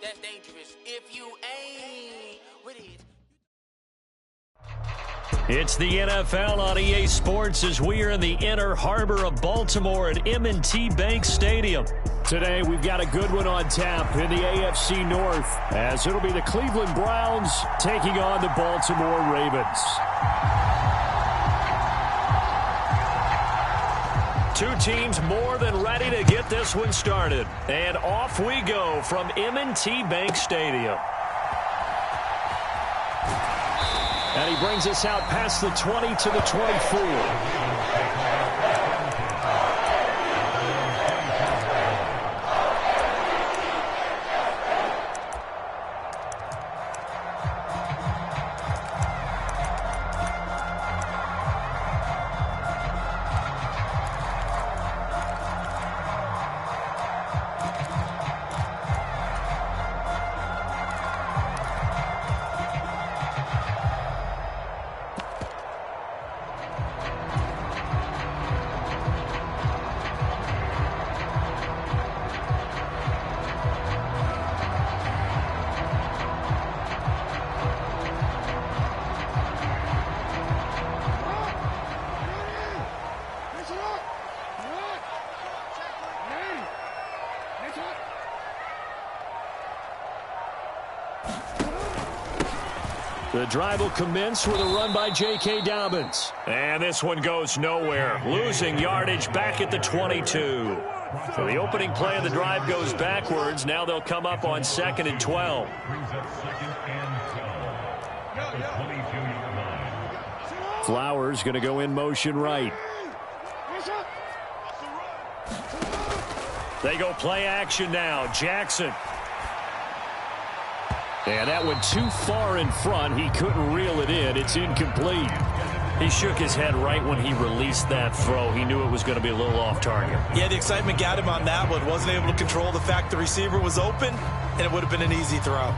That's dangerous. If you ain't with it. It's the NFL on EA Sports as we are in the inner harbor of Baltimore at M&T Bank Stadium. Today, we've got a good one on tap in the AFC North, as it'll be the Cleveland Browns taking on the Baltimore Ravens. Two teams more than ready to get this one started. And off we go from M&T Bank Stadium. And he brings us out past the 20 to the 24. The drive will commence with a run by J.K. Dobbins. And this one goes nowhere. Losing yardage back at the 22. So the opening play of the drive goes backwards. Now they'll come up on 2nd and 12. Flowers going to go in motion right. They go play action now. Jackson. And that went too far in front. He couldn't reel it in. It's incomplete. He shook his head right when he released that throw. He knew it was going to be a little off target. Yeah, the excitement got him on that one. Wasn't able to control the fact the receiver was open, and it would have been an easy throw.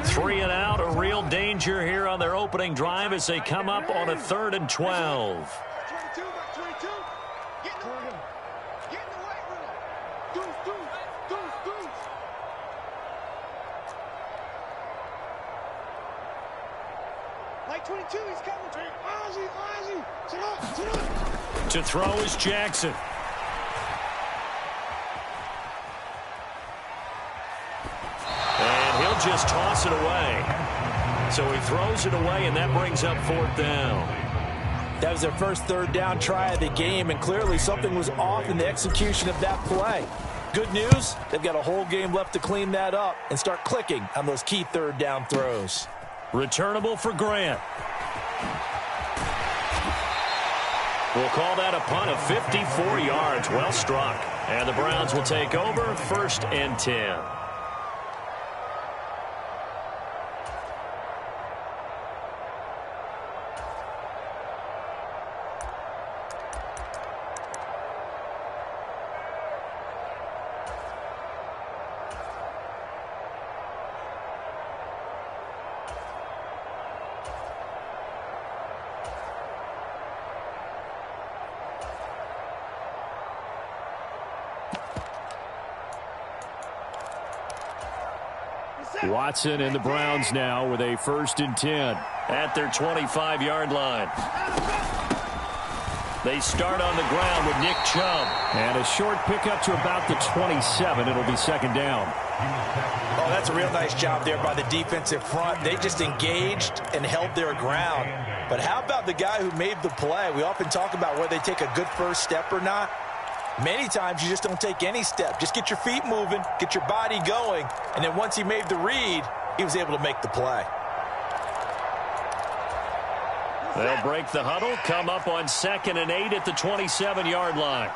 Three and out, a real danger here on their opening drive as they come up on a 3rd and 12. To throw is Jackson. Just toss it away. So he throws it away, and that brings up 4th down. That was their first 3rd down try of the game, and clearly something was off in the execution of that play. Good news, they've got a whole game left to clean that up and start clicking on those key 3rd down throws. Returnable for Grant. We'll call that a punt of 54 yards. Well struck. And the Browns will take over 1st and 10. Watson and the Browns now with a 1st and 10 at their 25-yard line. They start on the ground with Nick Chubb. And a short pickup to about the 27. It'll be 2nd down. Oh, that's a real nice job there by the defensive front. They just engaged and held their ground. But how about the guy who made the play? We often talk about whether they take a good first step or not. Many times you just don't take any step. Just get your feet moving, get your body going, and then once he made the read, he was able to make the play. They'll break the huddle, come up on 2nd and 8 at the 27-yard line.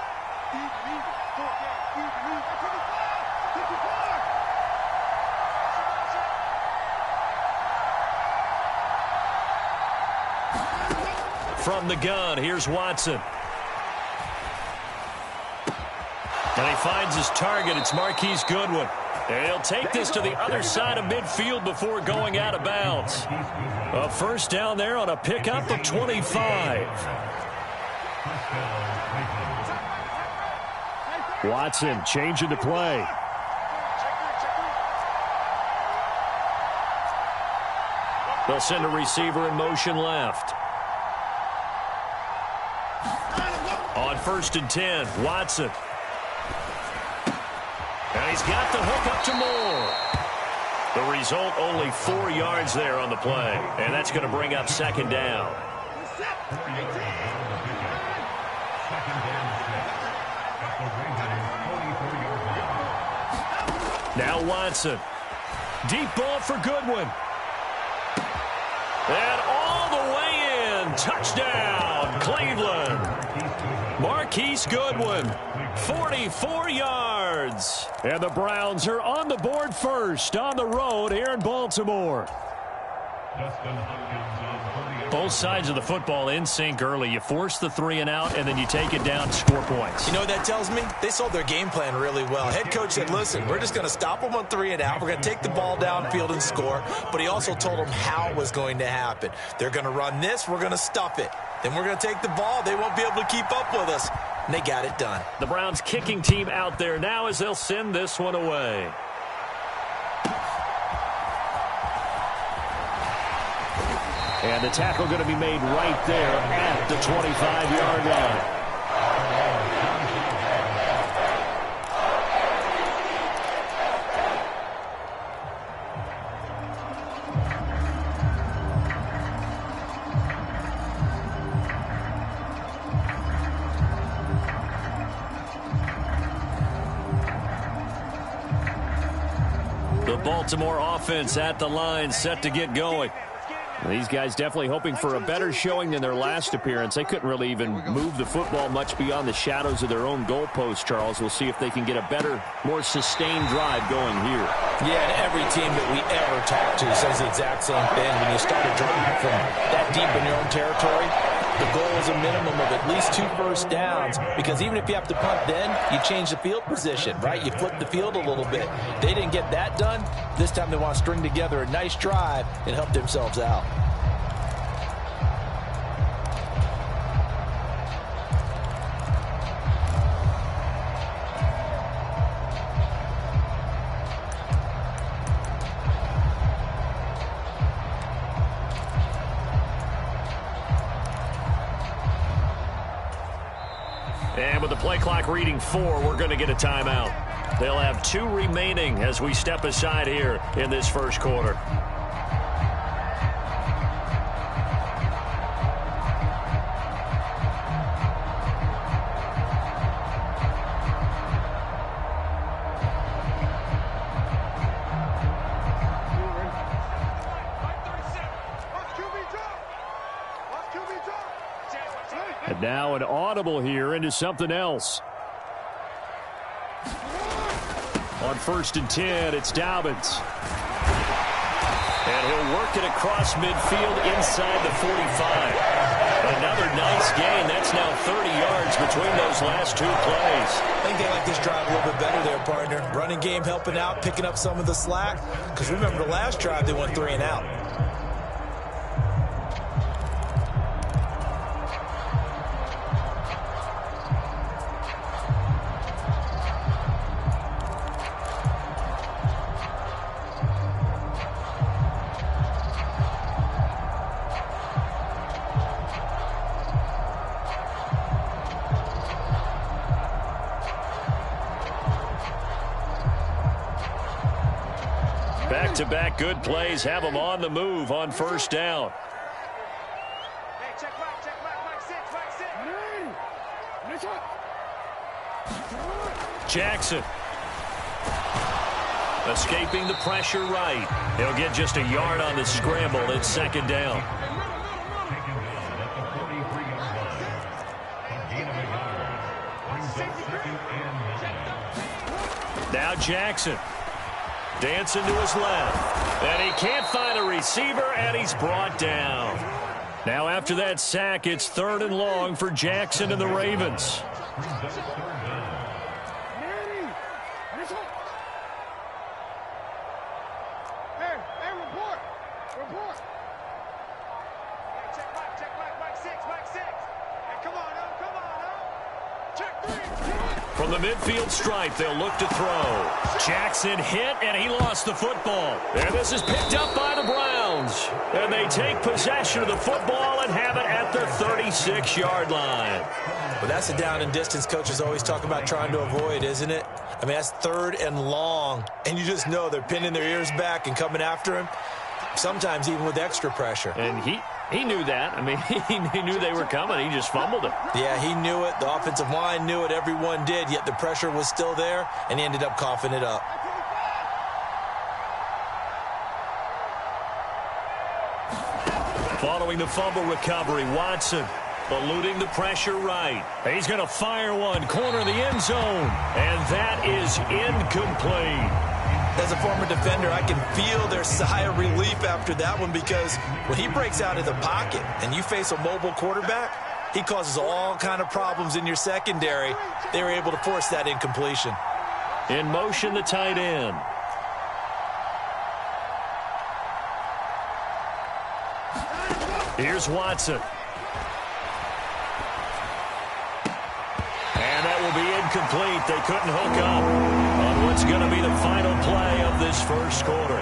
From the gun, here's Watson. And he finds his target. It's Marquise Goodwin. And he'll take this to the other side of midfield before going out of bounds. A first down there on a pickup of 25. Watson changing the play. They'll send a receiver in motion left. On 1st and 10, Watson. And he's got the hook up to Moore. The result, only 4 yards there on the play. And that's going to bring up 2nd down. Now Watson. Deep ball for Goodwin. And all the way in. Touchdown, Cleveland. Marquise Goodwin, 44 yards. And the Browns are on the board first on the road here in Baltimore. Both sides of the football in sync early. You force the 3 and out, and then you take it down to score points. You know what that tells me? They sold their game plan really well. Head coach said, listen, we're just going to stop them on 3 and out. We're going to take the ball downfield and score. But he also told them how it was going to happen. They're going to run this. We're going to stuff it. Then we're going to take the ball. They won't be able to keep up with us. And they got it done. The Browns kicking team out there now as they'll send this one away. And the tackle going to be made right there at the 25-yard line. The Baltimore offense at the line, set to get going. These guys definitely hoping for a better showing than their last appearance. They couldn't really even move the football much beyond the shadows of their own goalpost, Charles. We'll see if they can get a better, more sustained drive going here. Yeah, and every team that we ever talk to says the exact same thing. When you start a drive from that deep in your own territory, the goal is a minimum of at least 2 first downs, because even if you have to punt then, you change the field position, right? You flip the field a little bit. They didn't get that done. This time they want to string together a nice drive and help themselves out. And with the play clock reading 4, we're going to get a timeout. They'll have 2 remaining as we step aside here in this first quarter. And now an audible here into something else. On 1st and 10, it's Dobbins. And he'll work it across midfield inside the 45. Another nice gain. That's now 30 yards between those last 2 plays. I think they like this drive a little bit better there, partner. Running game helping out, picking up some of the slack. Because remember the last drive, they went 3 and out. Back-to-back good plays have them on the move on 1st down. Hey, check back, Jackson. Escaping the pressure right. He'll get just a yard on the scramble. It's 2nd down. Now Jackson. Dancing to his left. And he can't find a receiver, and he's brought down. Now after that sack, it's 3rd and long for Jackson and the Ravens. From the midfield stripe, they'll look to throw. Jackson hit, and he lost the football. And this is picked up by the Browns. And they take possession of the football and have it at the 36-yard line. Well, that's a down and distance coaches always talk about trying to avoid, isn't it? I mean, that's 3rd and long. And you just know they're pinning their ears back and coming after him, sometimes even with extra pressure. And he knew that. I mean, he knew they were coming. He just fumbled it. Yeah, he knew it. The offensive line knew it. Everyone did, yet the pressure was still there, and he ended up coughing it up. Following the fumble recovery, Watson eluding the pressure right. He's going to fire one, corner of the end zone, and that is incomplete. As a former defender, I can feel their sigh of relief after that one, because when he breaks out of the pocket and you face a mobile quarterback, he causes all kind of problems in your secondary. They were able to force that incompletion. In motion, the tight end. Here's Watson. And that will be incomplete. They couldn't hook up on what's going to be the final play of this first quarter.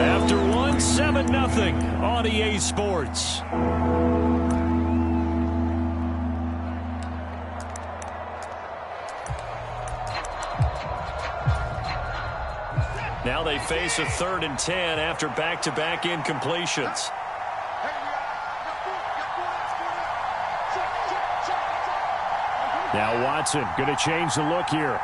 After 7-0 on EA Sports. Now they face a 3rd and 10 after back-to-back incompletions. Now Watson going to change the look here.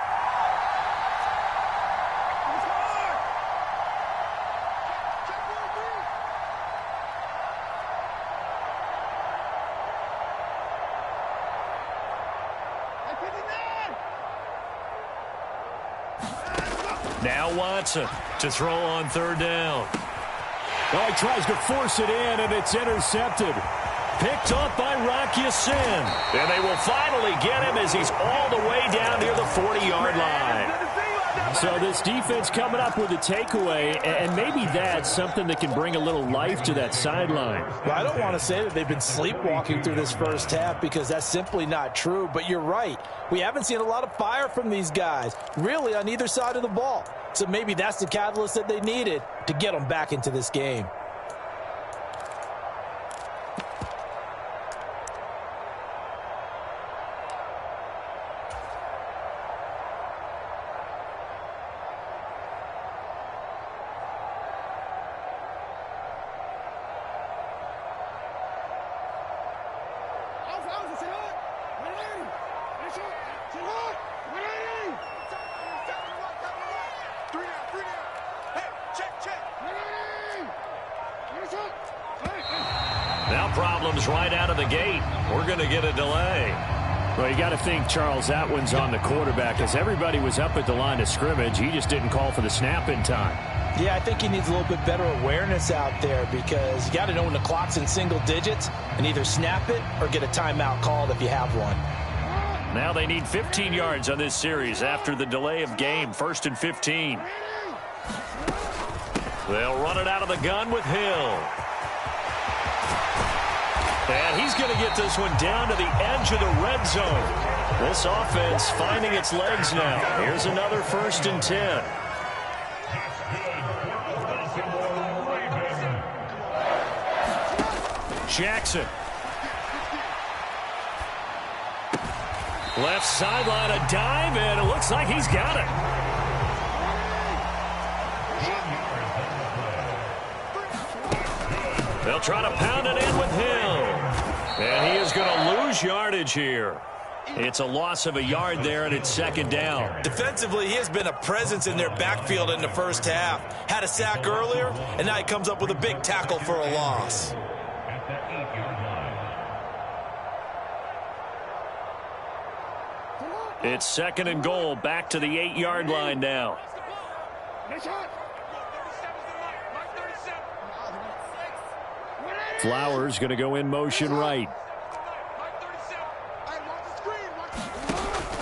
Now Watson to throw on 3rd down. Oh, he tries to force it in, and it's intercepted. Picked up by Rocky Sin. And they will finally get him as he's all the way down near the 40-yard line. So this defense coming up with a takeaway, and maybe that's something that can bring a little life to that sideline. Well, I don't want to say that they've been sleepwalking through this first half, because that's simply not true. But you're right. We haven't seen a lot of fire from these guys, really, on either side of the ball. So maybe that's the catalyst that they needed to get them back into this game. Now problems right out of the gate. We're going to get a delay. Well, you got to think, Charles, that one's on the quarterback, as everybody was up at the line of scrimmage. He just didn't call for the snap in time. Yeah, I think he needs a little bit better awareness out there, because you got to know when the clock's in single digits and either snap it or get a timeout called if you have one. Now they need 15 yards on this series after the delay of game. 1st and 15. They'll run it out of the gun with Hill. And he's going to get this one down to the edge of the red zone. This offense finding its legs now. Here's another 1st and 10. Jackson. Left sideline, a dive, and it looks like he's got it. They'll try to pound it in with Hill. And he is going to lose yardage here. It's a loss of a yard there, and it's 2nd down. Defensively, he has been a presence in their backfield in the first half. Had a sack earlier, and now he comes up with a big tackle for a loss. It's 2nd and goal, back to the 8-yard line now. Flowers going to go in motion right.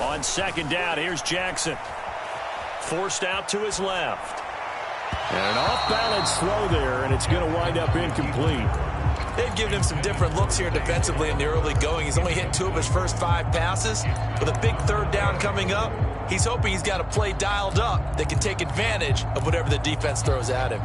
On 2nd down, here's Jackson. Forced out to his left. And an off-balance throw there, and it's going to wind up incomplete. They've given him some different looks here defensively in the early going. He's only hit 2 of his first 5 passes. With a big 3rd down coming up, he's hoping he's got a play dialed up that can take advantage of whatever the defense throws at him.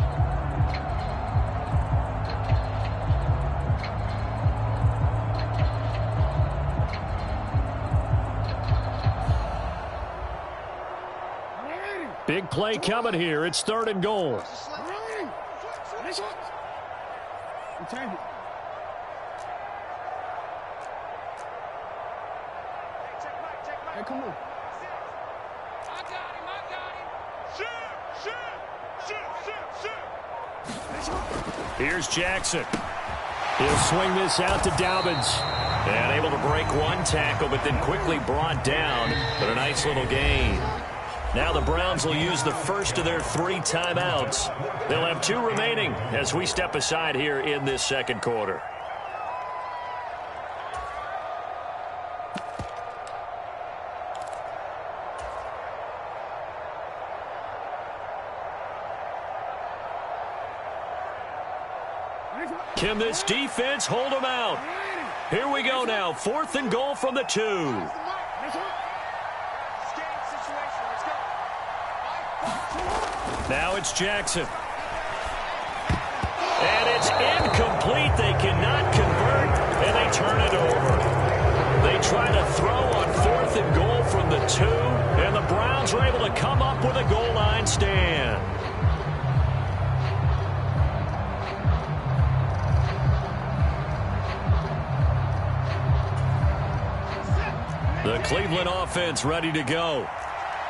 Big play coming here. It's 3rd and goal. Hey, come on. I got him. Here's Jackson. He'll swing this out to Dobbins. And able to break 1 tackle, but then quickly brought down. But a nice little gain. Now the Browns will use the first of their 3 timeouts. They'll have 2 remaining as we step aside here in this 2nd quarter. Can this defense hold them out? Here we go now. 4th and goal from the 2. Now it's Jackson. And it's incomplete. They cannot convert, and they turn it over. They try to throw on 4th and goal from the 2, and the Browns are able to come up with a goal line stand. The Cleveland offense ready to go.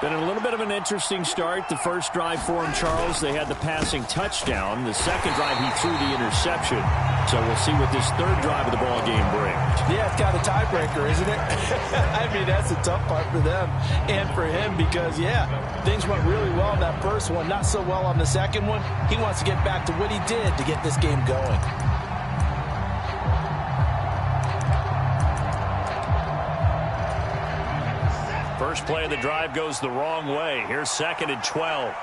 Been a little bit of an interesting start. The first drive for him, Charles, they had the passing touchdown. The second drive, he threw the interception. So we'll see what this 3rd drive of the ball game brings. Yeah, it's got a tiebreaker, isn't it? I mean, that's the tough part for them and for him because, yeah, things went really well in that first one, not so well on the second one. He wants to get back to what he did to get this game going. First play of the drive goes the wrong way. Here's 2nd and 12.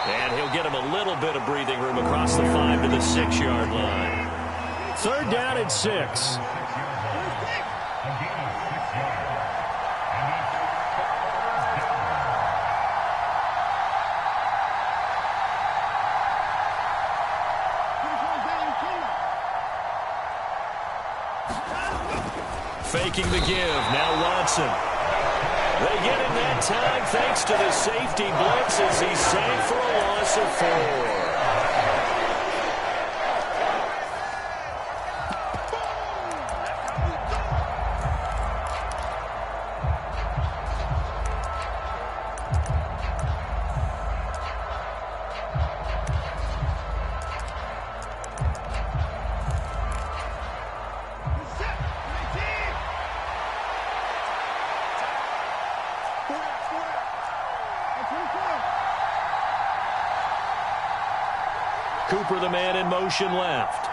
And he'll get him a little bit of breathing room across the 5 to the 6-yard line. 3rd down and 6. Faking the give. Now Watson. They get him that time thanks to the safety blitz as he's sacked for a loss of 4. Cooper, the man in motion left.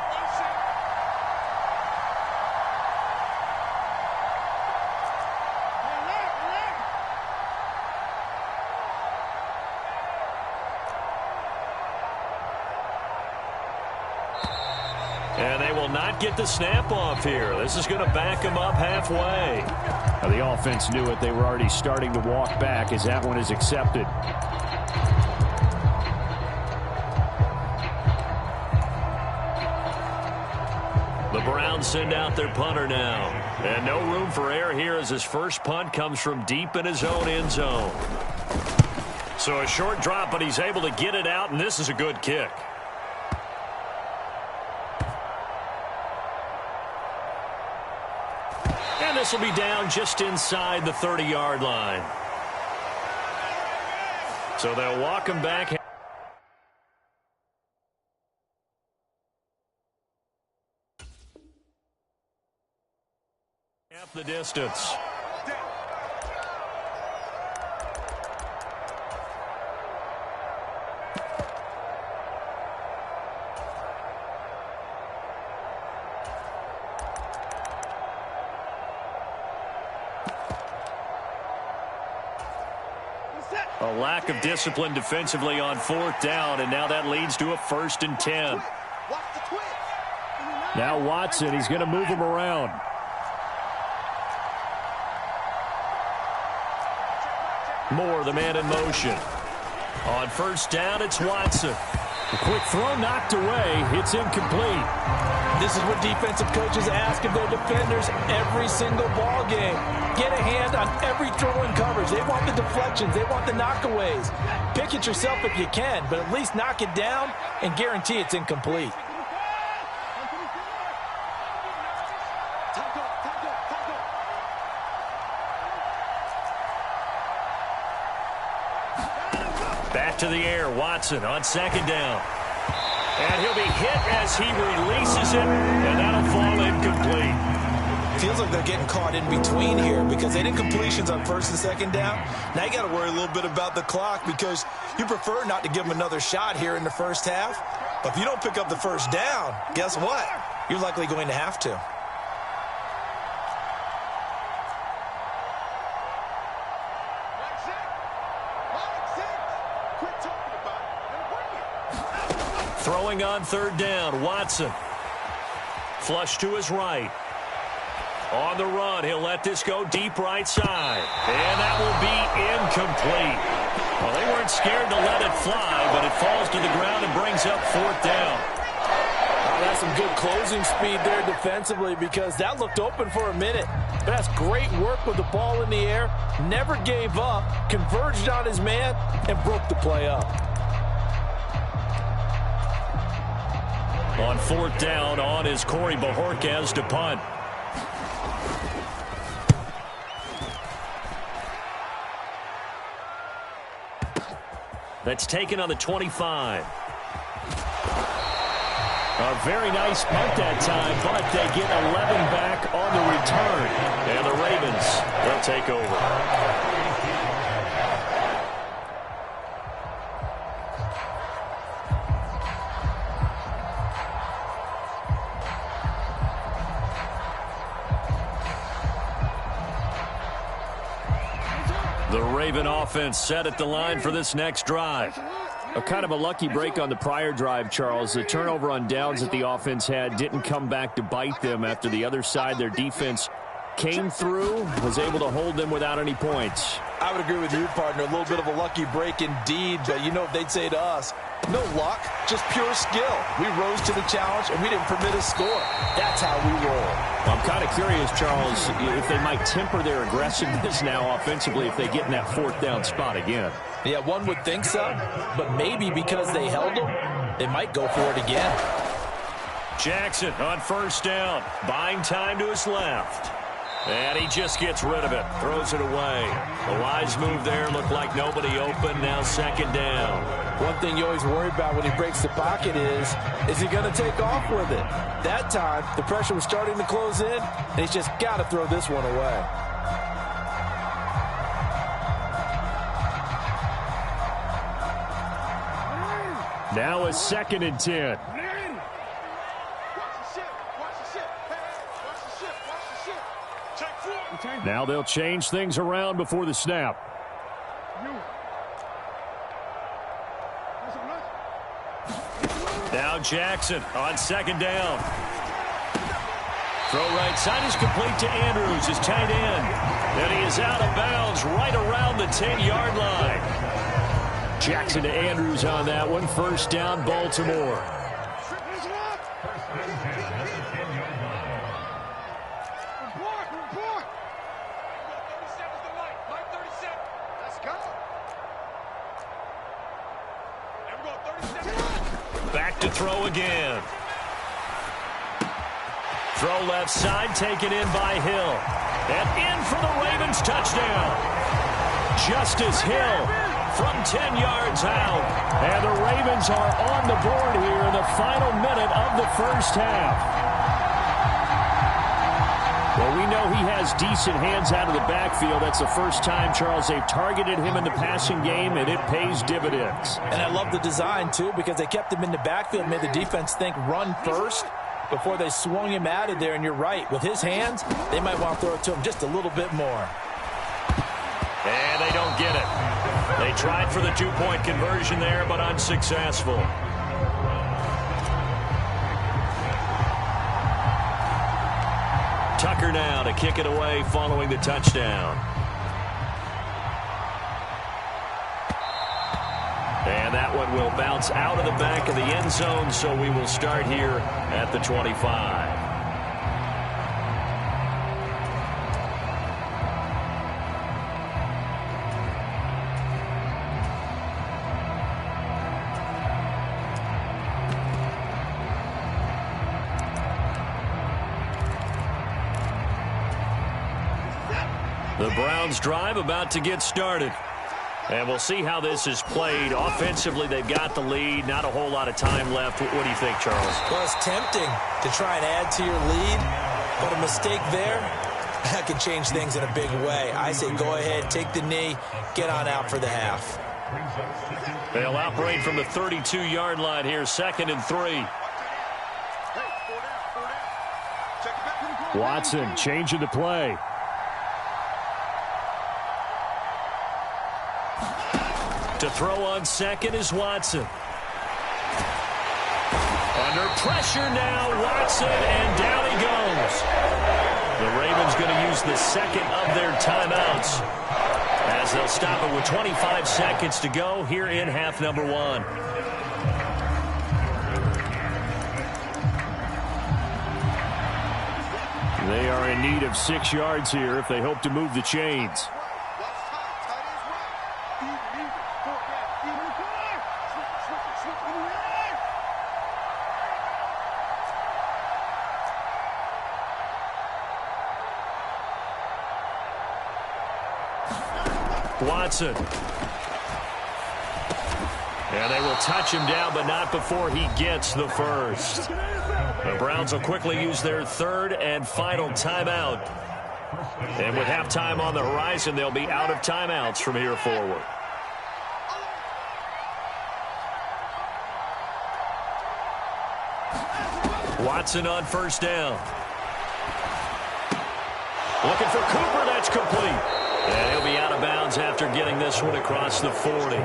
And they will not get the snap off here. This is going to back them up halfway. Now, the offense knew it. They were already starting to walk back as that one is accepted. The Browns send out their punter now. And no room for error here as his first punt comes from deep in his own end zone. So a short drop, but he's able to get it out, and this is a good kick. And this will be down just inside the 30-yard line. So they'll walk him back. Half the distance. A lack of discipline defensively on 4th down, and now that leads to a 1st and 10. Now Watson, he's going to move him around. Moore, the man in motion. On 1st down, it's Watson. A quick throw knocked away. It's incomplete. This is what defensive coaches ask of their defenders every single ball game. Get a hand on every throw in coverage. They want the deflections. They want the knockaways. Pick it yourself if you can, but at least knock it down and guarantee it's incomplete. Back to the air, Watson on 2nd down. And he'll be hit as he releases it, and that'll fall incomplete. Feels like they're getting caught in between here because they did completions on 1st and 2nd down. Now you got to worry a little bit about the clock because you prefer not to give them another shot here in the 1st half. But if you don't pick up the 1st down, guess what? You're likely going to have to. Throwing on 3rd down, Watson. Flush to his right. On the run, he'll let this go deep right side. And that will be incomplete. Well, they weren't scared to let it fly, but it falls to the ground and brings up 4th down. Oh, that's some good closing speed there defensively because that looked open for a minute. But that's great work with the ball in the air. Never gave up, converged on his man, and broke the play up. On 4th down, on is Corey Bojorquez to punt. That's taken on the 25. A very nice punt that time, but they get 11 back on the return. And the Ravens, they'll take over. The Raven offense set at the line for this next drive. A kind of a lucky break on the prior drive, Charles. The turnover on downs that the offense had didn't come back to bite them after the other side. Their defense came through, was able to hold them without any points. I would agree with you, partner. A little bit of a lucky break indeed, but you know what they'd say to us? No luck, just pure skill. We rose to the challenge, and we didn't permit a score. That's how we roll. Well, I'm kind of curious, Charles, if they might temper their aggressiveness now offensively if they get in that 4th down spot again. Yeah, one would think so, but maybe because they held them, they might go for it again. Jackson on 1st down, buying time to his left. And he just gets rid of it, throws it away. A wise move there, looked like nobody open, now 2nd down. One thing you always worry about when he breaks the pocket is he going to take off with it? That time, the pressure was starting to close in, and he's just got to throw this one away. Now a 2nd and 10. Now they'll change things around before the snap. Now Jackson on 2nd down. Throw right side is complete to Andrews, his tight end. And he is out of bounds right around the 10-yard line. Jackson to Andrews on that one. 1st down, Baltimore. Back to throw again. Throw left side, taken in by Hill. And in for the Ravens touchdown. Justice Hill from 10 yards out. And the Ravens are on the board here in the final minute of the 1st half. Well, we know he has decent hands out of the backfield. That's the first time, Charles, they've targeted him in the passing game, and it pays dividends. And I love the design, too, because they kept him in the backfield, made the defense think run first before they swung him out of there. And you're right, with his hands, they might want to throw it to him just a little bit more. And they don't get it. They tried for the two-point conversion there, but unsuccessful. Tucker now to kick it away following the touchdown. And that one will bounce out of the back of the end zone, so we will start here at the 25. The Browns drive about to get started. And we'll see how this is played. Offensively, they've got the lead. Not a whole lot of time left. What do you think, Charles? Well, it's tempting to try and add to your lead, but a mistake there, that could change things in a big way. I say go ahead, take the knee, get on out for the half. They'll operate from the 32-yard line here, 2nd and 3. Watson changing the play. To throw on second is Watson. Under pressure now, Watson, and down he goes. The Ravens going to use the second of their timeouts as they'll stop it with 25 seconds to go here in half number 1. They are in need of 6 yards here if they hope to move the chains. Watson. And they will touch him down, but not before he gets the first. The Browns will quickly use their 3rd and final timeout. And with halftime on the horizon, they'll be out of timeouts from here forward. Watson on first down. Looking for Cooper. That's complete. And he'll be out of bounds after getting this one across the 40.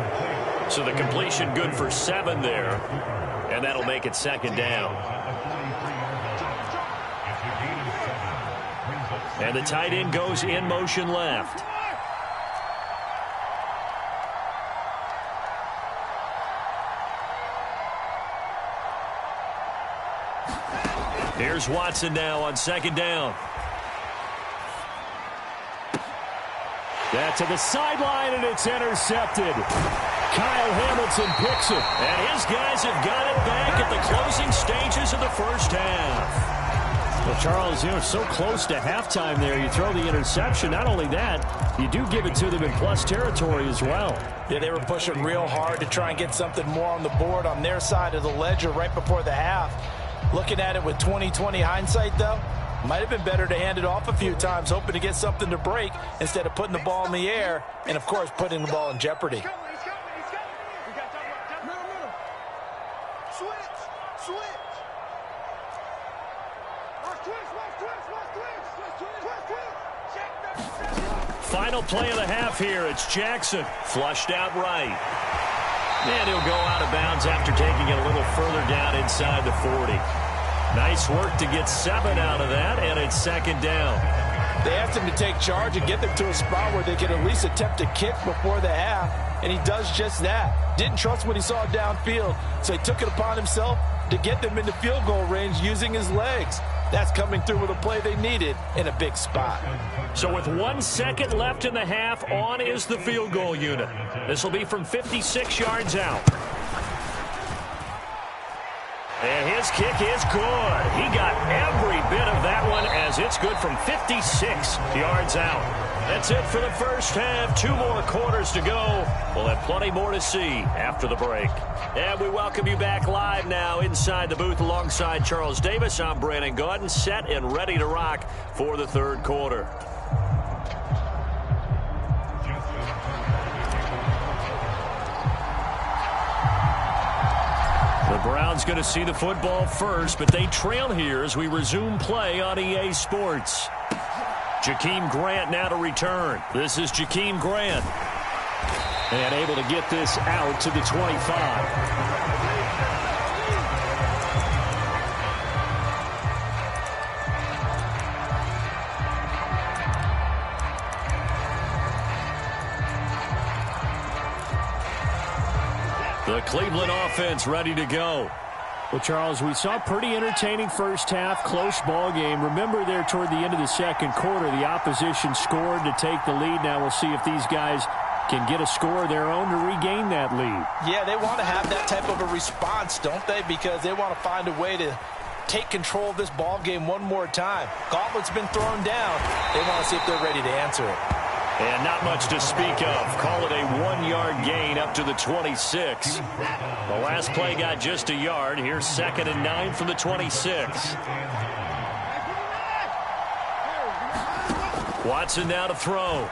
So the completion good for 7 there. And that'll make it 2nd down. And the tight end goes in motion left. Here's Watson now on 2nd down. That to the sideline, and it's intercepted. Kyle Hamilton picks it. And his guys have got it back at the closing stages of the first half. Well, Charles, you know, so close to halftime there. You throw the interception. Not only that, you do give it to them in plus territory as well. Yeah, they were pushing real hard to try and get something more on the board on their side of the ledger right before the half. Looking at it with 20/20 hindsight, though, might have been better to hand it off a few times, hoping to get something to break instead of putting the ball in the air and, of course, putting the ball in jeopardy. Final play of the half here. It's Jackson. Flushed out right. And he'll go out of bounds after taking it a little further down inside the 40. Nice work to get 7 out of that, and it's 2nd down. They asked him to take charge and get them to a spot where they could at least attempt a kick before the half, and he does just that. Didn't trust what he saw downfield, so he took it upon himself to get them into field goal range using his legs. That's coming through with a play they needed in a big spot. So with 1 second left in the half, on is the field goal unit. This will be from 56 yards out. And his kick is good. He got every bit of that one as it's good from 56 yards out. That's it for the first half. 2 more quarters to go. We'll have plenty more to see after the break. And we welcome you back live now inside the booth alongside Charles Davis. I'm Brandon Gaudin, set and ready to rock for the third quarter. The Browns going to see the football first, but they trail here as we resume play on EA Sports. Jakeem Grant now to return. This is Jakeem Grant. And able to get this out to the 25. The Cleveland offense ready to go. Well, Charles, we saw a pretty entertaining first half, close ball game. Remember there toward the end of the second quarter, the opposition scored to take the lead. Now we'll see if these guys can get a score of their own to regain that lead. Yeah, they want to have that type of a response, don't they? Because they want to find a way to take control of this ball game one more time. Gauntlet's been thrown down. They want to see if they're ready to answer it. And not much to speak of. Call it a 1-yard gain up to the 26. The last play got just a yard. Here's 2nd and 9 from the 26. Watson now to throw.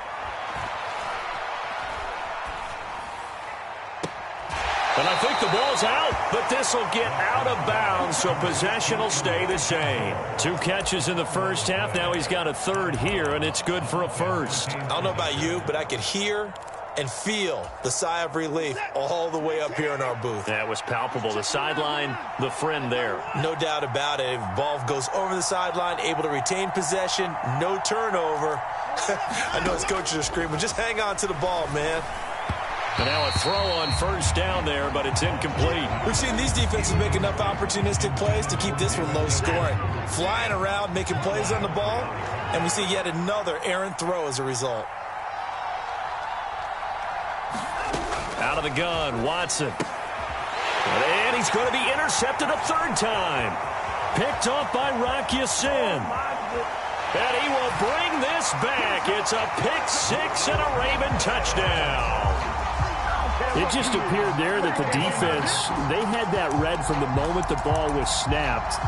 And I think the ball's out, but this will get out of bounds, so possession will stay the same. 2 catches in the first half. Now he's got a third here, and it's good for a first. I don't know about you, but I could hear and feel the sigh of relief all the way up here in our booth. That was palpable. The sideline, the friend there. No doubt about it. If the ball goes over the sideline, able to retain possession, no turnover. I know his coaches are screaming, just hang on to the ball, man. And now a throw on first down there, but it's incomplete. We've seen these defenses make enough opportunistic plays to keep this one low scoring. Flying around, making plays on the ball, and we see yet another errant throw as a result. Out of the gun, Watson. And he's going to be intercepted a third time. Picked off by Rock Ya-Sin. And he will bring this back. It's a pick six and a Raven touchdown. It just appeared there that the defense, they had that read from the moment the ball was snapped.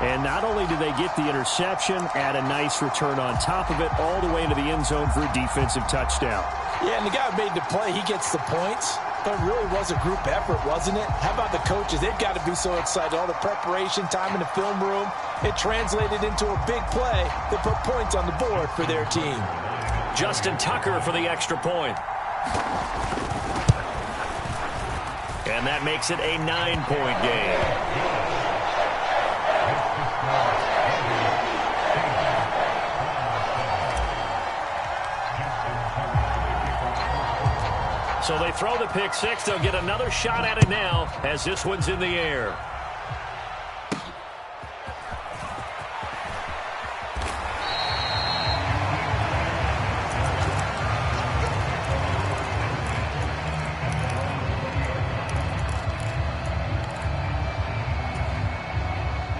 And not only did they get the interception, add a nice return on top of it, all the way into the end zone for a defensive touchdown. Yeah, and the guy who made the play, he gets the points. But it really was a group effort, wasn't it? How about the coaches? They've got to be so excited. All the preparation time in the film room, it translated into a big play that put points on the board for their team. Justin Tucker for the extra point. And that makes it a 9-point game. So they throw the pick six. They'll get another shot at it now as this one's in the air.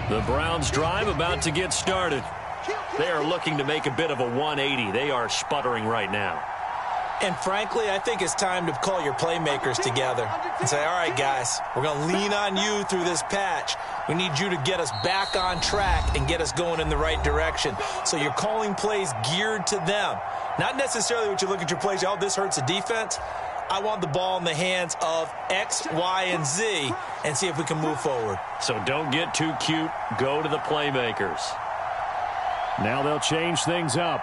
The Browns drive about to get started. They are looking to make a bit of a 180. They are sputtering right now. And frankly, I think it's time to call your playmakers together and say, all right, guys, we're going to lean on you through this patch. We need you to get us back on track and get us going in the right direction. So you're calling plays geared to them. Not necessarily what you look at your plays, oh, this hurts the defense. I want the ball in the hands of X, Y, and Z and see if we can move forward. So don't get too cute. Go to the playmakers. Now they'll change things up.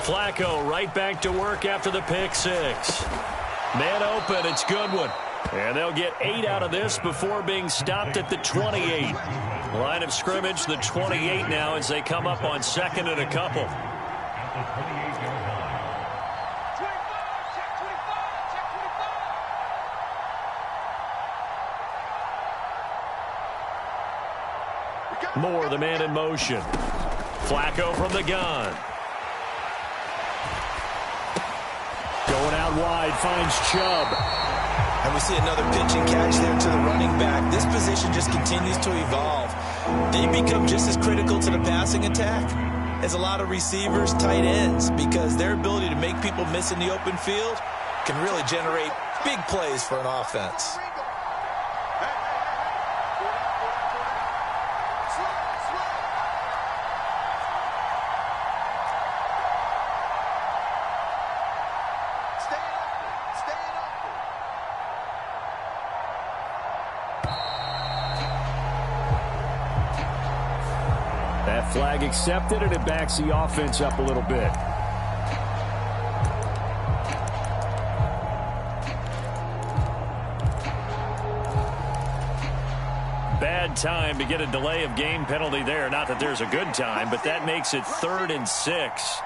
Flacco right back to work after the pick six. Man open, it's Goodwin. And they'll get 8 out of this before being stopped at the 28. Line of scrimmage, the 28 now as they come up on 2nd and a couple. Moore, the man in motion. Flacco from the gun. Going out wide, finds Chubb. And we see another pitch and catch there to the running back. This position just continues to evolve. They become just as critical to the passing attack as a lot of receivers, tight ends, because their ability to make people miss in the open field can really generate big plays for an offense. That flag accepted, and it backs the offense up a little bit. Bad time to get a delay of game penalty there. Not that there's a good time, but that makes it 3rd and 6.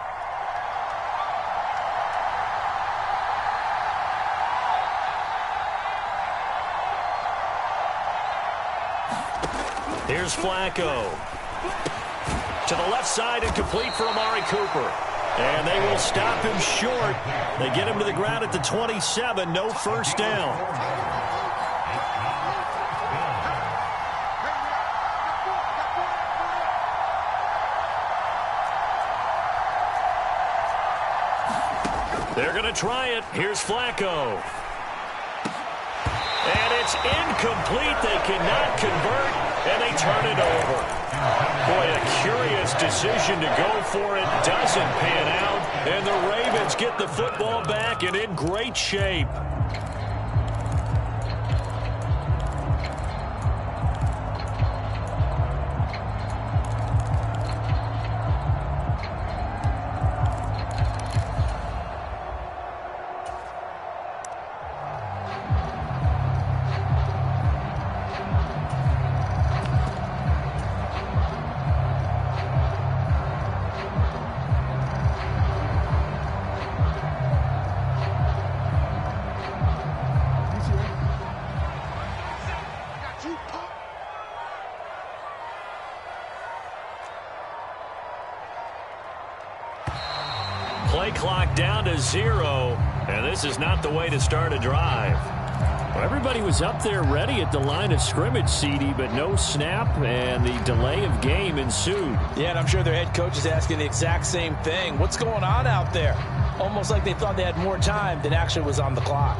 Here's Flacco. To the left side and complete for Amari Cooper. And they will stop him short. They get him to the ground at the 27. No first down. They're going to try it. Here's Flacco. And it's incomplete. They cannot convert, and they turn it over. Boy, a curious decision to go for it. Doesn't pan out, and the Ravens get the football back and in great shape. Play clock down to 0, and this is not the way to start a drive. Well, everybody was up there ready at the line of scrimmage, CD, but no snap, and the delay of game ensued. Yeah, and I'm sure their head coach is asking the exact same thing. What's going on out there? Almost like they thought they had more time than actually was on the clock.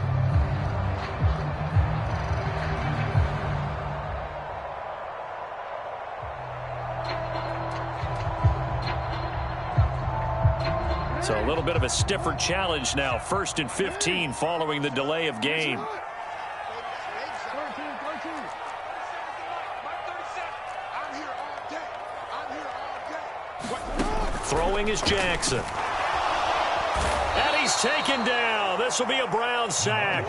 So a little bit of a stiffer challenge now. 1st and 15 following the delay of game. Throwing is Jackson. And he's taken down. This will be a Brown sack.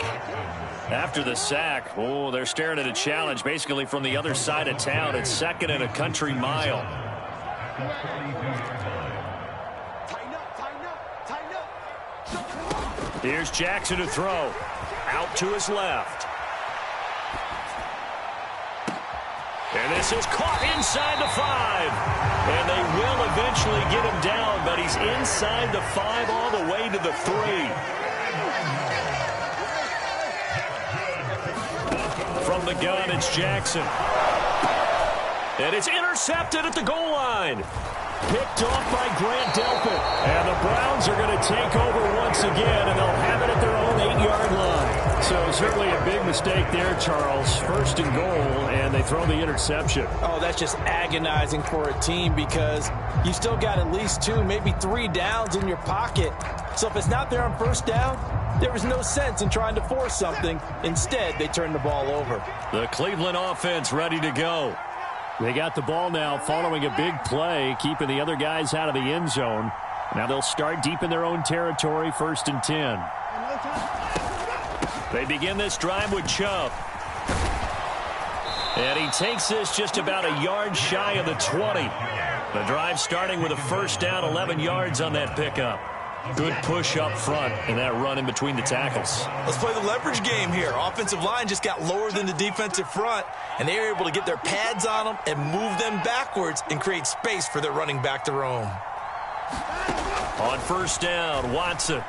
After the sack, oh, they're staring at a challenge basically from the other side of town. It's 2nd and a country mile. Here's Jackson to throw. Out to his left. And this is caught inside the 5. And they will eventually get him down, but he's inside the 5 all the way to the 3. From the gun, it's Jackson. And it's intercepted at the goal line. Picked off by Grant Delpit. And the Browns are going to take over once again, and they'll have it at their own 8-yard line. So certainly a big mistake there, Charles. 1st and goal, and they throw the interception. Oh, that's just agonizing for a team because you still got at least 2, maybe 3 downs in your pocket. So if it's not there on 1st down, there was no sense in trying to force something. Instead, they turned the ball over. The Cleveland offense ready to go. They got the ball now following a big play, keeping the other guys out of the end zone. Now they'll start deep in their own territory, 1st and 10. They begin this drive with Chubb. And he takes this just about a yard shy of the 20. The drive starting with a 1st down, 11 yards on that pickup. Good push up front and that run in between the tackles. Let's play the leverage game here. Offensive line just got lower than the defensive front, and they were able to get their pads on them and move them backwards and create space for their running back to roam. On 1st down, Watson.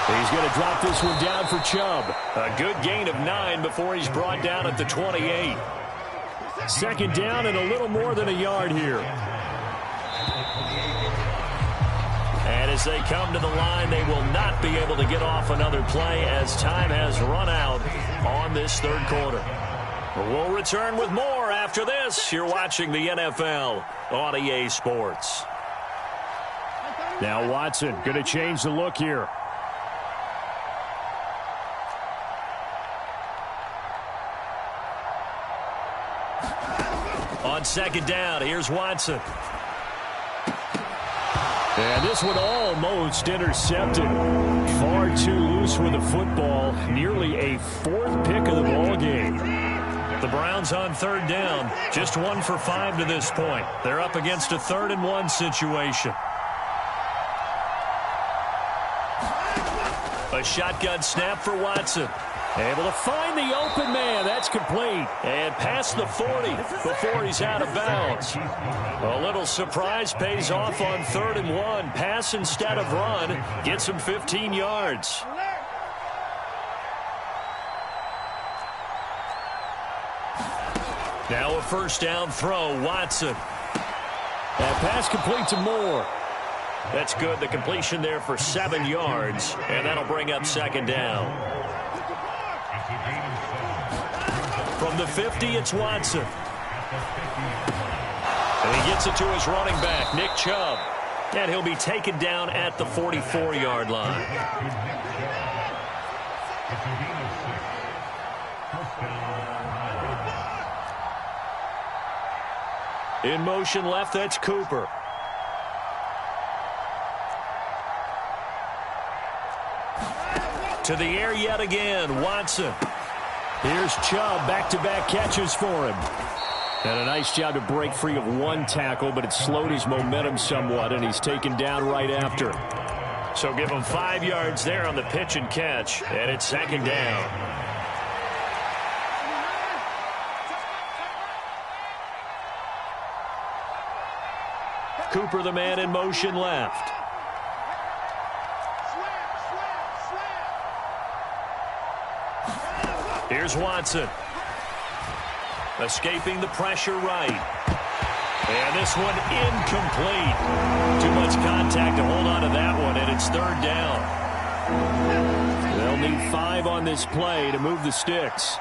He's going to drop this one down for Chubb. A good gain of 9 before he's brought down at the 28. Second down and a little more than a yard here. And as they come to the line, they will not be able to get off another play as time has run out on this third quarter. We'll return with more after this. You're watching the NFL on EA Sports. Now Watson going to change the look here. On second down, here's Watson. And this one almost intercepted. Far too loose with the football. Nearly a fourth pick of the ball game. The Browns on third down. Just 1 for 5 to this point. They're up against a 3rd and 1 situation. A shotgun snap for Watson. Able to find the open man. That's complete. And past the 40 before he's out of bounds. A little surprise pays off on 3rd and 1. Pass instead of run. Gets him 15 yards. Now a first down throw. Watson. That pass complete to Moore. That's good. The completion there for 7 yards. And that'll bring up second down. From the 50, it's Watson. And he gets it to his running back, Nick Chubb. And he'll be taken down at the 44-yard line. In motion left, that's Cooper. To the air yet again, Watson. Here's Chubb, back-to-back catches for him. And a nice job to break free of one tackle, but it slowed his momentum somewhat, and he's taken down right after. So give him 5 yards there on the pitch and catch, and it's second down. Cooper, the man in motion left. Here's Watson. Escaping the pressure right. And this one incomplete. Too much contact to hold on to that one, and it's 3rd down. They'll need 5 on this play to move the sticks.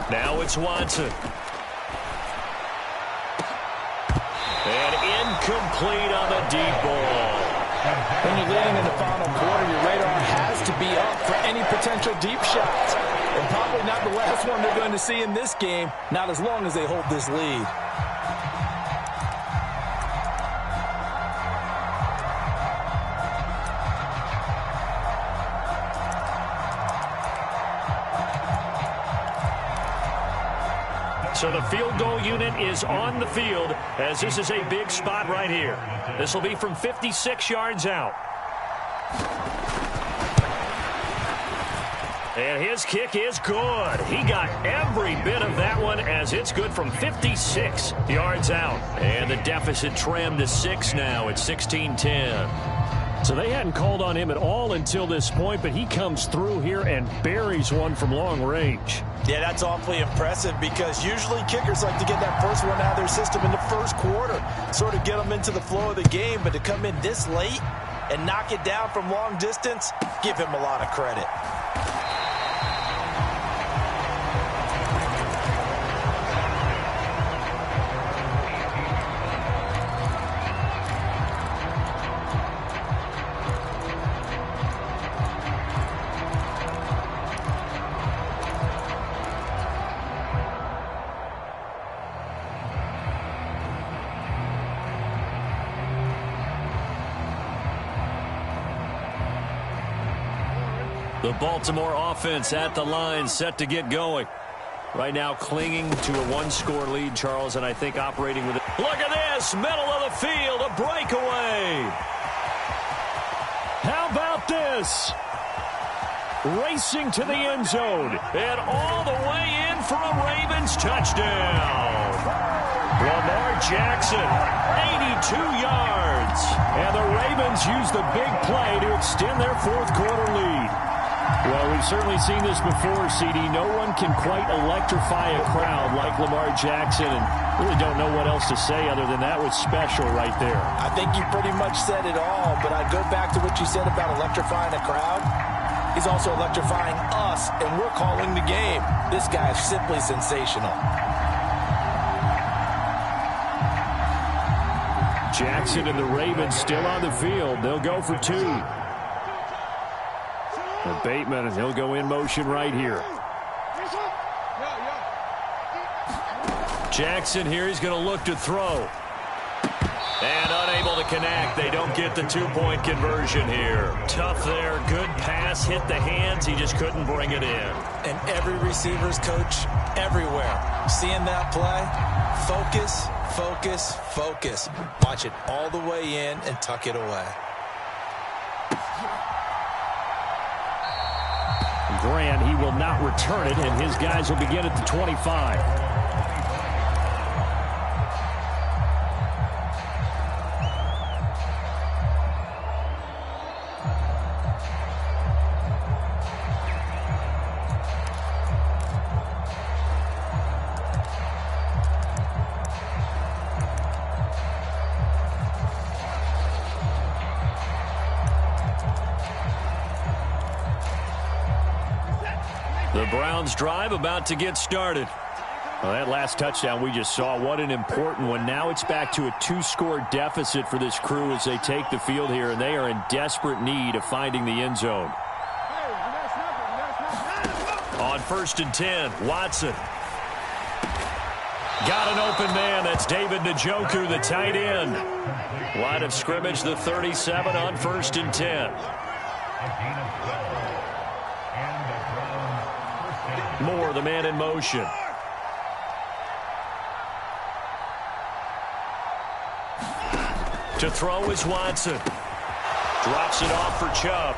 Now it's Watson. And incomplete on the deep ball. When you're leading in the final quarter, your radar has to be up for any potential deep shots. And probably not the last one they're going to see in this game, not as long as they hold this lead. So the field goal unit is on the field as this is a big spot right here. This will be from 56 yards out. And his kick is good. He got every bit of that one as it's good from 56 yards out. And the deficit trimmed to 6 now at 16-10. So they hadn't called on him at all until this point, but he comes through here and buries one from long range. Yeah, that's awfully impressive because usually kickers like to get that first one out of their system in the first quarter, sort of get them into the flow of the game, but to come in this late and knock it down from long distance, give him a lot of credit. The Baltimore offense at the line, set to get going. Right now clinging to a 1-score lead, Charles, and I think operating with it. Look at this, middle of the field, a breakaway. How about this? racing to the end zone, and all the way in for a Ravens touchdown. Lamar Jackson, 82 yards. And the Ravens use the big play to extend their fourth quarter lead. Well, we've certainly seen this before, CD. No one can quite electrify a crowd like Lamar Jackson, and really don't know what else to say other than that was special right there. I think you pretty much said it all, but I go back to what you said about electrifying a crowd. He's also electrifying us, and we're calling the game. This guy is simply sensational. Jackson and the Ravens still on the field. They'll go for two. And Bateman, he'll go in motion right here. Jackson here, he's going to look to throw. And unable to connect. They don't get the two-point conversion here. Tough there. Good pass. Hit the hands. He just couldn't bring it in. And every receiver's coach everywhere. Seeing that play, focus, focus, focus. Watch it all the way in and tuck it away. Grant, he will not return it, and his guys will begin at the 25. The Browns drive about to get started. Well, that last touchdown we just saw, what an important one. Now it's back to a two-score deficit for this crew as they take the field here, and they are in desperate need of finding the end zone. On 1st and 10, Watson. Got an open man. That's David Njoku, the tight end. Line of scrimmage, the 37 on 1st and 10. Moore, the man in motion. To throw is Watson. Drops it off for Chubb.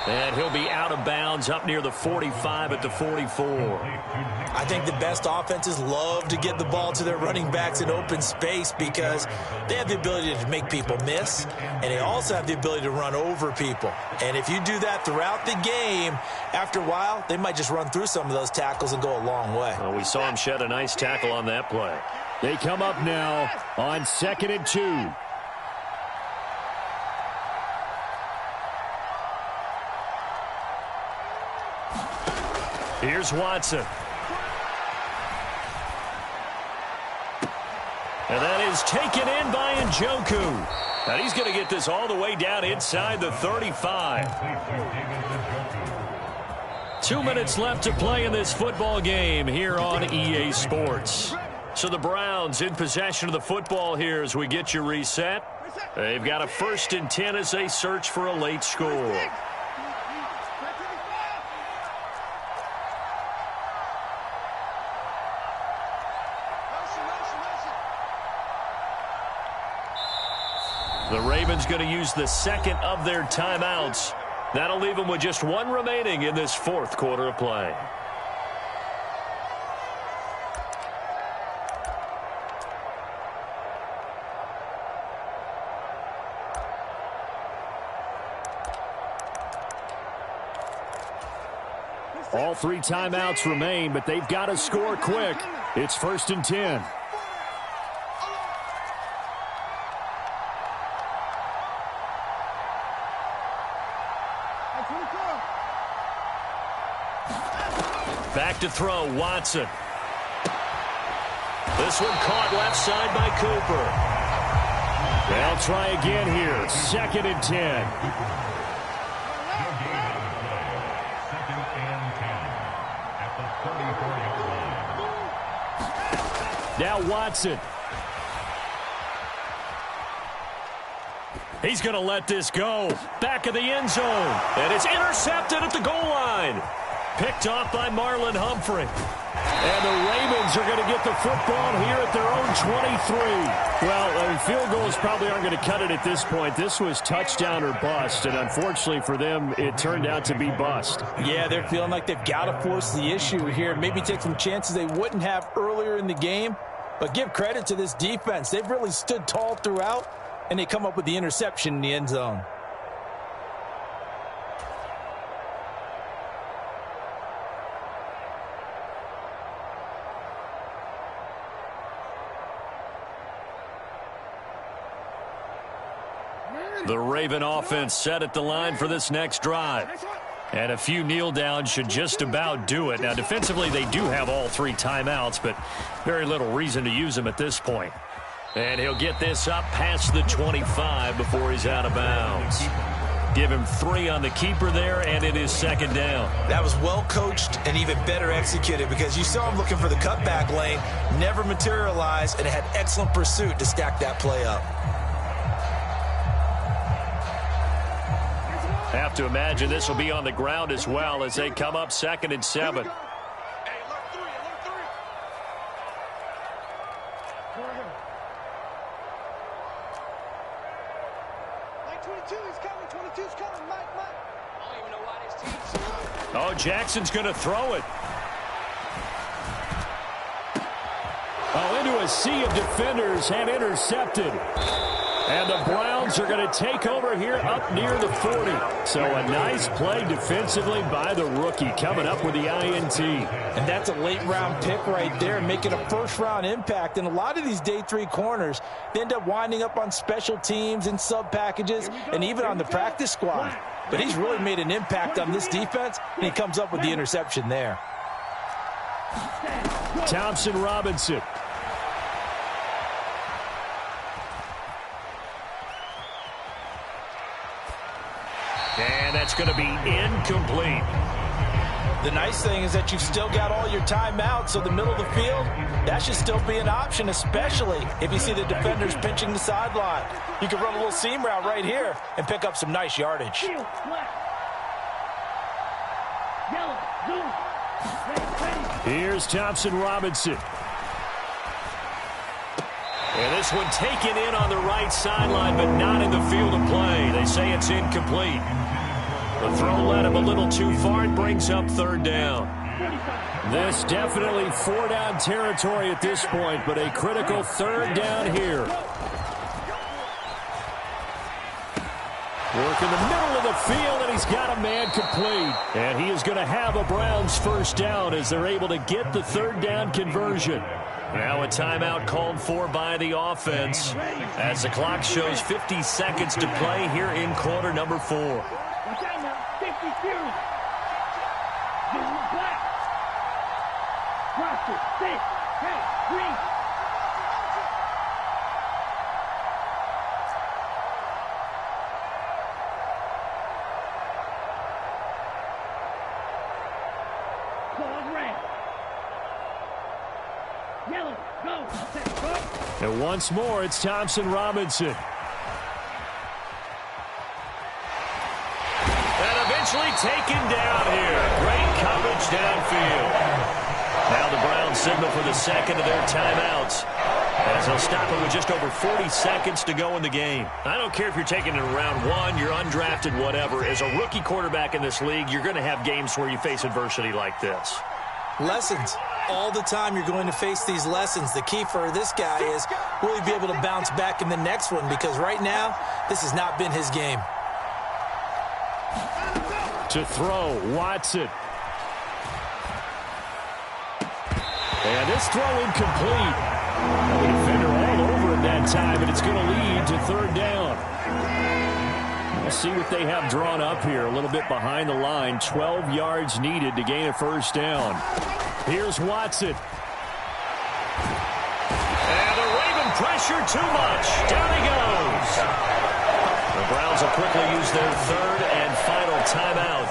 And he'll be out of bounds up near the 45 at the 44. I think the best offenses love to get the ball to their running backs in open space because they have the ability to make people miss, and they also have the ability to run over people. And if you do that throughout the game, after a while, they might just run through some of those tackles and go a long way. Well, we saw him shed a nice tackle on that play. They come up now on 2nd and 2. Here's Watson. And that is taken in by Njoku. And he's going to get this all the way down inside the 35. 2 minutes left to play in this football game here on EA Sports. So the Browns in possession of the football here as we get you reset. They've got a 1st and 10 as they search for a late score. The Ravens going to use the second of their timeouts. That'll leave them with just one remaining in this fourth quarter of play. All three timeouts remain, but they've got to score quick. It's 1st and 10. Back to throw, Watson. This one caught left side by Cooper. They'll try again here. 2nd and 10. Now Watson. He's going to let this go. Back of the end zone. And it's intercepted at the goal line. Picked off by Marlon Humphrey. And the Ravens are going to get the football here at their own 23. Well, field goals probably aren't going to cut it at this point. This was touchdown or bust, and unfortunately for them, it turned out to be bust. Yeah, they're feeling like they've got to force the issue here, maybe take some chances they wouldn't have earlier in the game. But give credit to this defense. They've really stood tall throughout, and they come up with the interception in the end zone. The Raven offense set at the line for this next drive. And a few kneel downs should just about do it. Now, defensively, they do have all 3 timeouts, but very little reason to use them at this point. And he'll get this up past the 25 before he's out of bounds. Give him 3 on the keeper there, and it is second down. That was well coached and even better executed because you saw him looking for the cutback lane, never materialized, and had excellent pursuit to stack that play up. Have to imagine this will be on the ground as well as they come up 2nd and 7. Oh, Jackson's going to throw it. Oh, into a sea of defenders and intercepted. And the Browns are going to take over here up near the 40. So a nice play defensively by the rookie coming up with the INT. And that's a late-round pick right there, making a first-round impact. And a lot of these day 3 corners, they end up winding up on special teams and sub-packages and even on the practice squad. But he's really made an impact on this defense, and he comes up with the interception there. Thompson Robinson. And that's going to be incomplete. The nice thing is that you've still got all your timeouts, so the middle of the field, that should still be an option, especially if you see the defenders pinching the sideline. You can run a little seam route right here and pick up some nice yardage. Here's Thompson Robinson. And this one taken in on the right sideline, but not in the field of play. They say it's incomplete. The throw led him a little too far. It brings up 3rd down. This definitely 4-down territory at this point, but a critical 3rd down here. Work in the middle of the field, and he's got a man complete. And he is going to have a Browns 1st down as they're able to get the 3rd down conversion. Now a timeout called for by the offense as the clock shows 50 seconds to play here in quarter number 4. And once more, it's Thompson Robinson. And eventually taken down here. Great coverage downfield. Now the Browns signal for the 2nd of their timeouts, as they'll stop it with just over 40 seconds to go in the game. I don't care if you're taking it in round 1, you're undrafted, whatever. As a rookie quarterback in this league, you're going to have games where you face adversity like this. Lessons. All the time you're going to face these lessons. The key for this guy is will he be able to bounce back in the next one, because right now this has not been his game. To throw, Watson. And this throw incomplete. The defender all over him that time, and it's going to lead to 3rd down. We'll see what they have drawn up here. A little bit behind the line. 12 yards needed to gain a 1st down. Here's Watson. And the Raven pressure too much. Down he goes. The Browns will quickly use their 3rd and final timeout,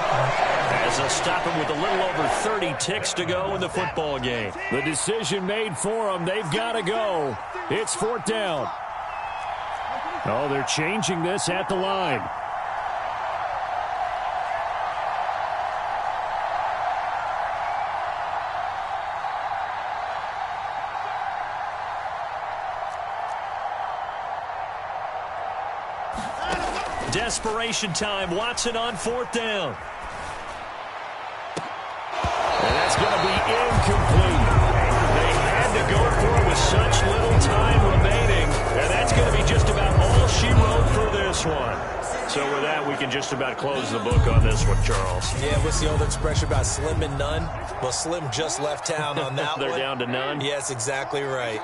as they'll stop him with a little over 30 ticks to go in the football game. The decision made for them. They've got to go. It's 4th down. Oh, they're changing this at the line. desperation time. Watson on 4th down. And that's going to be incomplete. They had to go for it with such little time remaining. And that's going to be just about all she wrote for this one. So with that, we can just about close the book on this one, Charles. Yeah, what's the old expression about slim and none? Well, Slim just left town on that They're one. down to none? Yes, exactly right.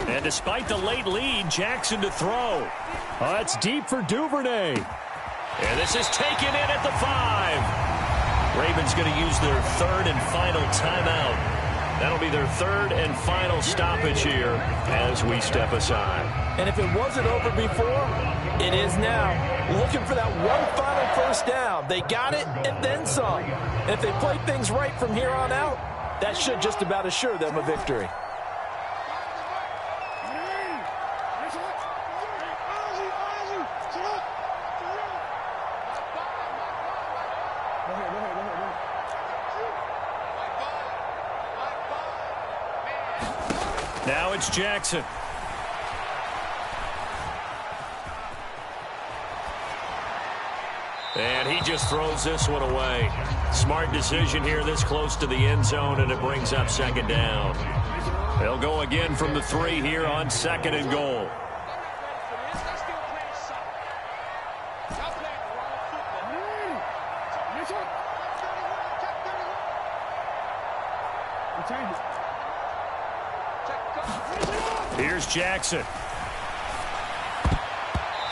And despite the late lead, Jackson to throw. It's deep for Duvernay. And this is taken in at the 5. Ravens going to use their 3rd and final timeout. That'll be their 3rd and final stoppage here as we step aside. And if it wasn't over before, it is now. Looking for that one final first down. They got it and then some. And if they play things right from here on out, that should just about assure them a victory. Now it's Jackson. And he just throws this one away. Smart decision here this close to the end zone, and it brings up 2nd down. They'll go again from the 3 here on 2nd and goal. Here's Jackson.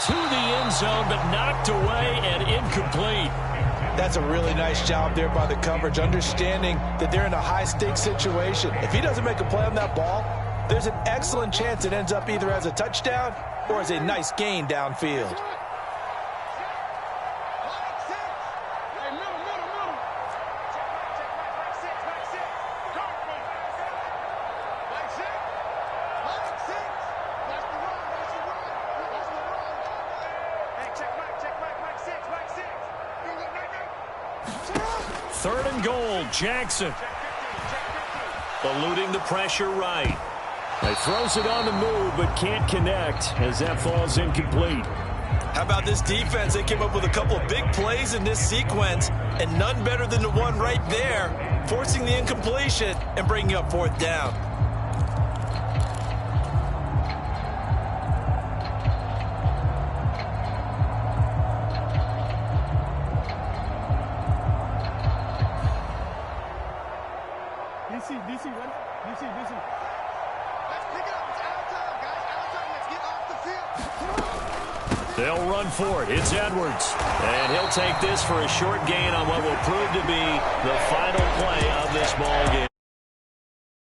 To the end zone, but knocked away and incomplete. That's a really nice job there by the coverage, understanding that they're in a high-stakes situation. If he doesn't make a play on that ball, there's an excellent chance it ends up either as a touchdown or as a nice gain downfield. Third and goal, Jackson. Eluding the pressure right. He throws it on the move, but can't connect as that falls incomplete. How about this defense? They came up with a couple of big plays in this sequence, and none better than the one right there, forcing the incompletion and bringing up 4th down. DC, ready? DC. Let's pick it up. It's out of time, guys. Out of time. Let's get off the field. They'll run for it. It's Edwards. And he'll take this for a short gain on what will prove to be the final play of this ball game.